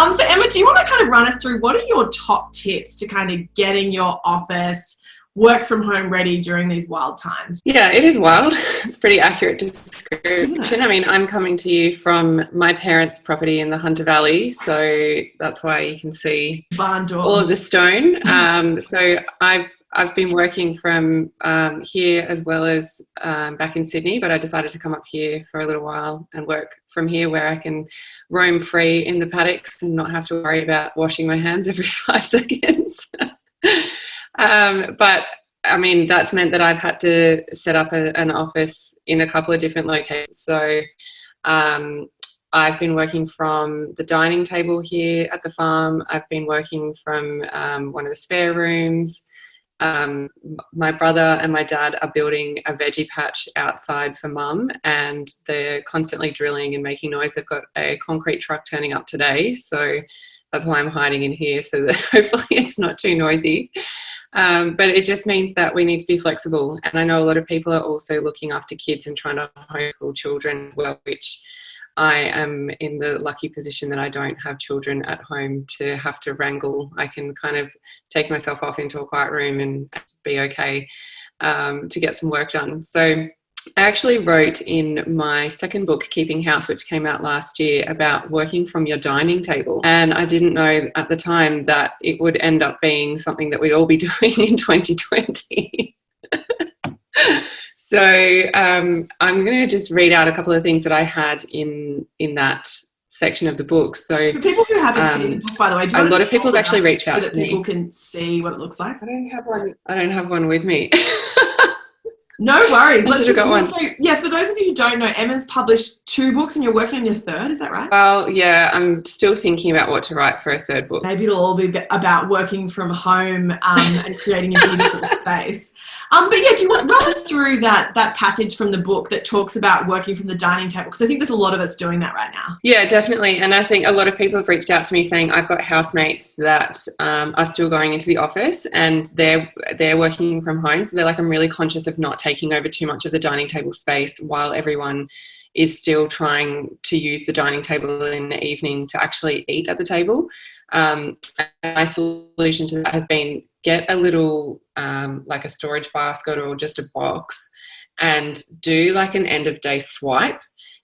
So Emma, do you want to kind of run us through what are your top tips to kind of getting your office work from home ready during these wild times? Yeah, it is wild. It's pretty accurate description. I mean, I'm coming to you from my parents' property in the Hunter Valley, so that's why you can see all of the stone. So I've been working from here as well as back in Sydney, but I decided to come up here for a little while and work from here where I can roam free in the paddocks and not have to worry about washing my hands every 5 seconds. But I mean, that's meant that I've had to set up an office in a couple of different locations. So I've been working from the dining table here at the farm. I've been working from one of the spare rooms. My brother and my dad are building a veggie patch outside for Mum, and they're constantly drilling and making noise. They've got a concrete truck turning up today, so that's why I'm hiding in here, so that hopefully it's not too noisy. But it just means that we need to be flexible, and I know a lot of people are also looking after kids and trying to homeschool children as well, which I am in the lucky position that I don't have children at home to have to wrangle. I can kind of take myself off into a quiet room and be okay to get some work done. So I actually wrote in my second book, Keeping House, which came out last year, about working from your dining table. And I didn't know at the time that it would end up being something that we'd all be doing in 2020. So I'm going to just read out a couple of things that I had in that section of the book. So for people who haven't seen the book, by the way, a lot of people have actually reached out so to that people can see what it looks like. I don't have one with me. No worries. Let's just go on. So, yeah, for those of you who don't know, Emma's published 2 books and you're working on your 3rd, is that right? Well, yeah, I'm still thinking about what to write for a 3rd book. Maybe it'll all be about working from home and creating a beautiful space. But yeah, do you want to run us through that passage from the book that talks about working from the dining table? Because I think there's a lot of us doing that right now. Yeah, definitely. And I think a lot of people have reached out to me saying I've got housemates that are still going into the office and they're working from home. So they're like, I'm really conscious of not taking over too much of the dining table space while everyone is still trying to use the dining table in the evening to actually eat at the table. And my solution to that has been get a little like a storage basket or just a box and do like an end of day swipe.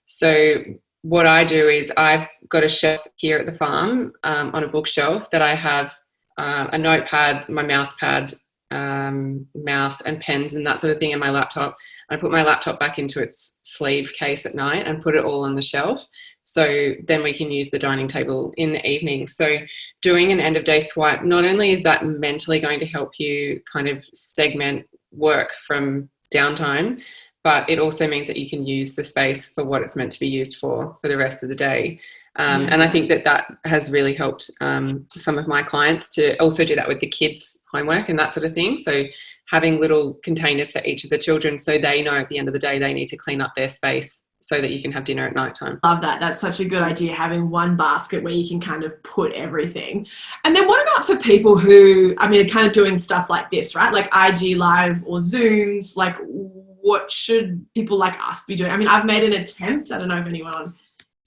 So what I do is I've got a shelf here at the farm on a bookshelf that I have a notepad, my mouse pad, mouse and pens and that sort of thing, and my laptop. I put my laptop back into its sleeve case at night and put it all on the shelf, so then we can use the dining table in the evening. So doing an end of day swipe, not only is that mentally going to help you kind of segment work from downtime, but it also means that you can use the space for what it's meant to be used for the rest of the day. And I think that has really helped some of my clients to also do that with the kids' homework and that sort of thing. So having little containers for each of the children so they know at the end of the day they need to clean up their space so that you can have dinner at night time. Love that. That's such a good idea, having one basket where you can kind of put everything. And then what about for people who, I mean, are kind of doing stuff like this, right? Like IG Live or Zooms, like what should people like us be doing? I mean, I've made an attempt. I don't know if anyone...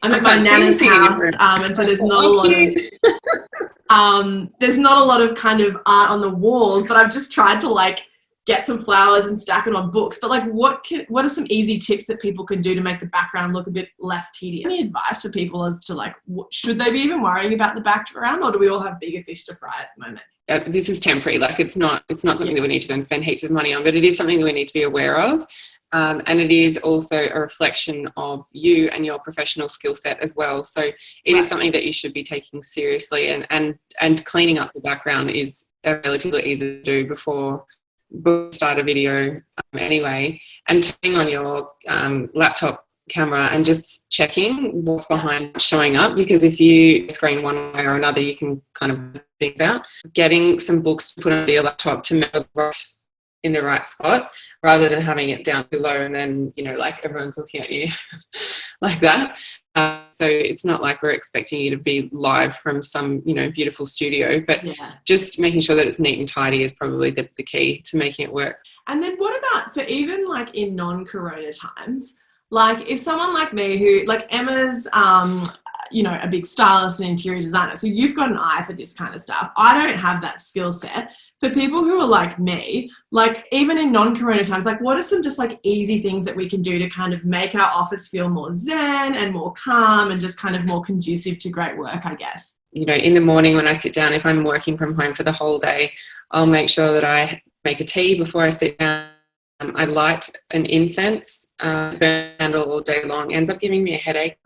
I'm at my nana's house, and so there's not a lot of there's not a lot of kind of art on the walls, but I've just tried to like get some flowers and stack it on books. But like, what are some easy tips that people can do to make the background look a bit less tedious? Any advice for people as to like, should they be even worrying about the background, or do we all have bigger fish to fry at the moment? This is temporary. Like it's not something that we need to go and spend heaps of money on, but it is something that we need to be aware of. And it is also a reflection of you and your professional skill set as well. So it is something that you should be taking seriously, and cleaning up the background is relatively easy to do before you start a video anyway, and turning on your laptop camera and just checking what's behind showing up, because if you screen one way or another you can kind of put things out. Getting some books to put on your laptop to make in the right spot rather than having it down too low and then, you know, like everyone's looking at you like that. So it's not like we're expecting you to be live from some, you know, beautiful studio, but just making sure that it's neat and tidy is probably the key to making it work. And then what about for even like in non-corona times, like if someone like me who, like Emma's, a big stylist and interior designer. So you've got an eye for this kind of stuff. I don't have that skill set. For people who are like me, like even in non-corona times, like what are some just like easy things that we can do to kind of make our office feel more zen and more calm and just kind of more conducive to great work, I guess? In the morning when I sit down, if I'm working from home for the whole day, I'll make sure that I make a tea before I sit down. I light an incense, burn a candle all day long. Ends up giving me a headache,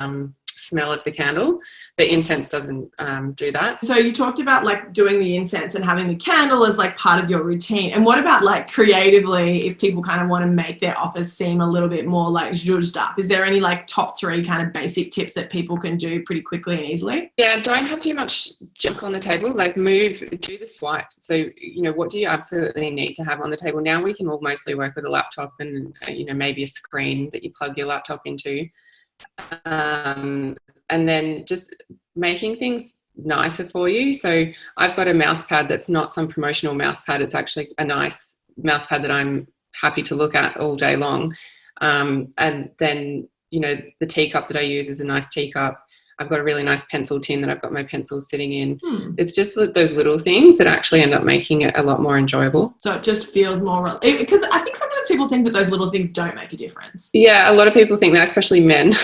smell of the candle. The incense doesn't do that. So you talked about like doing the incense and having the candle as like part of your routine. And what about like creatively, if people kind of want to make their office seem a little bit more like zhuzhed up? Is there any like top 3 kind of basic tips that people can do pretty quickly and easily? Yeah, don't have too much junk on the table. Like do the swipe. So, what do you absolutely need to have on the table? Now we can all mostly work with a laptop and, maybe a screen that you plug your laptop into. And then just making things nicer for you. So I've got a mouse pad that's not some promotional mouse pad. It's actually a nice mouse pad that I'm happy to look at all day long. And then, the teacup that I use is a nice teacup. I've got a really nice pencil tin that I've got my pencils sitting in. It's just those little things that actually end up making it a lot more enjoyable. So it just feels more, because I think sometimes people think that those little things don't make a difference. Yeah, a lot of people think that, especially men.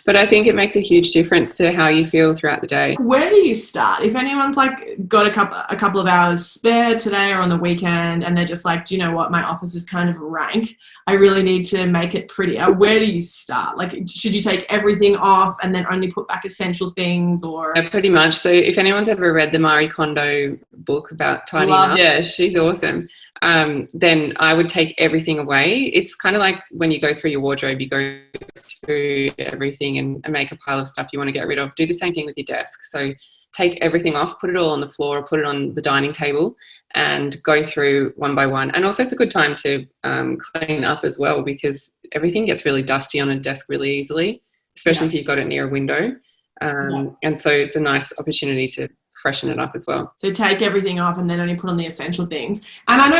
But I think it makes a huge difference to how you feel throughout the day. Where do you start? If anyone's like got a couple of hours spare today or on the weekend and they're just like, do you know what, my office is kind of rank, I really need to make it prettier. Where do you start? Like, should you take everything off and then only put back essential things? Or pretty much. So if anyone's ever read the Marie Kondo book about tidying up, yeah, she's awesome. Then I would take everything away. It's kind of like when you go through your wardrobe, you go through everything and make a pile of stuff you want to get rid of. Do the same thing with your desk. So take everything off, put it all on the floor or put it on the dining table and go through one by one. And also it's a good time to clean up as well, because everything gets really dusty on a desk really easily, especially if you've got it near a window. And so it's a nice opportunity to freshen it up as well. So take everything off and then only put on the essential things. And I know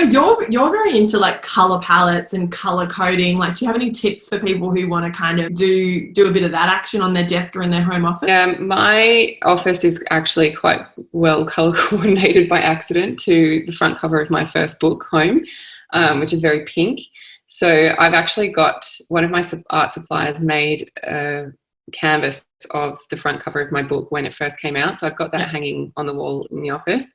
you're very into like color palettes and color coding. Like, do you have any tips for people who want to kind of do a bit of that action on their desk or in their home office? My office is actually quite well color coordinated by accident to the front cover of my first book, Home, which is very pink. So I've actually got one of my art suppliers made a canvas of the front cover of my book when it first came out. So I've got that hanging on the wall in the office.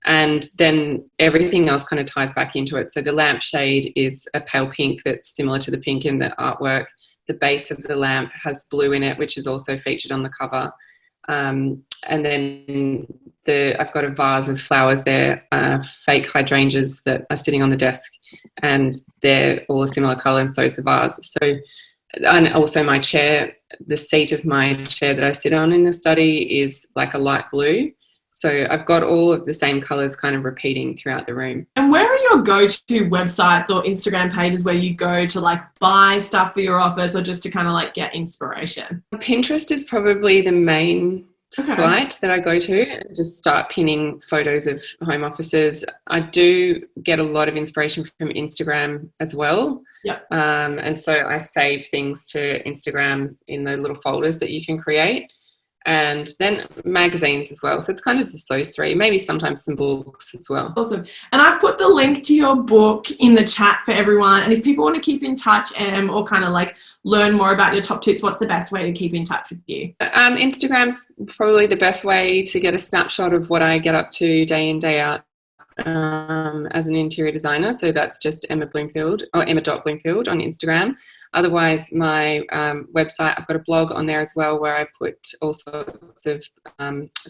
And then everything else kind of ties back into it. So the lampshade is a pale pink that's similar to the pink in the artwork. The base of the lamp has blue in it, which is also featured on the cover. And then I've got a vase of flowers there, fake hydrangeas that are sitting on the desk, and they're all a similar colour, and so is the vase. So, and also my chair, the seat of my chair that I sit on in the study is like a light blue. So I've got all of the same colours kind of repeating throughout the room. And where are your go-to websites or Instagram pages where you go to like buy stuff for your office or just to kind of like get inspiration? Pinterest is probably the main site that I go to and just start pinning photos of home offices. I do get a lot of inspiration from Instagram as well. Yep. And so I save things to Instagram in the little folders that you can create. And then magazines as well. So it's kind of just those 3, maybe sometimes some books as well. Awesome. And I've put the link to your book in the chat for everyone. And if people want to keep in touch or kind of like learn more about your top tips, what's the best way to keep in touch with you? Instagram's probably the best way to get a snapshot of what I get up to day in, day out as an interior designer. So that's just Emma Bloomfield or Emma.Bloomfield on Instagram. Otherwise, my website, I've got a blog on there as well where I put all sorts of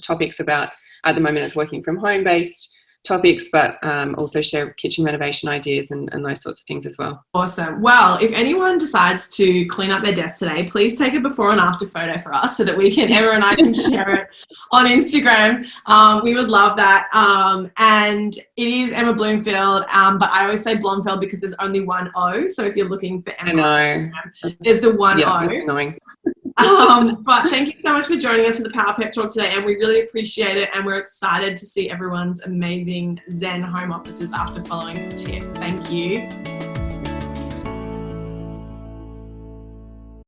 topics about, at the moment it's working from home based topics, but also share kitchen renovation ideas and those sorts of things as well. Awesome. Well, if anyone decides to clean up their desk today, please take a before and after photo for us so that Emma and I can share it on Instagram. We would love that. And it is Emma Bloomfield, but I always say Blomfield because there's only one O. So if you're looking for Emma, I know. There's the one O. It's annoying. But thank you so much for joining us for the Power Pep Talk today, and we really appreciate it, and we're excited to see everyone's amazing Zen home offices after following the tips. Thank you.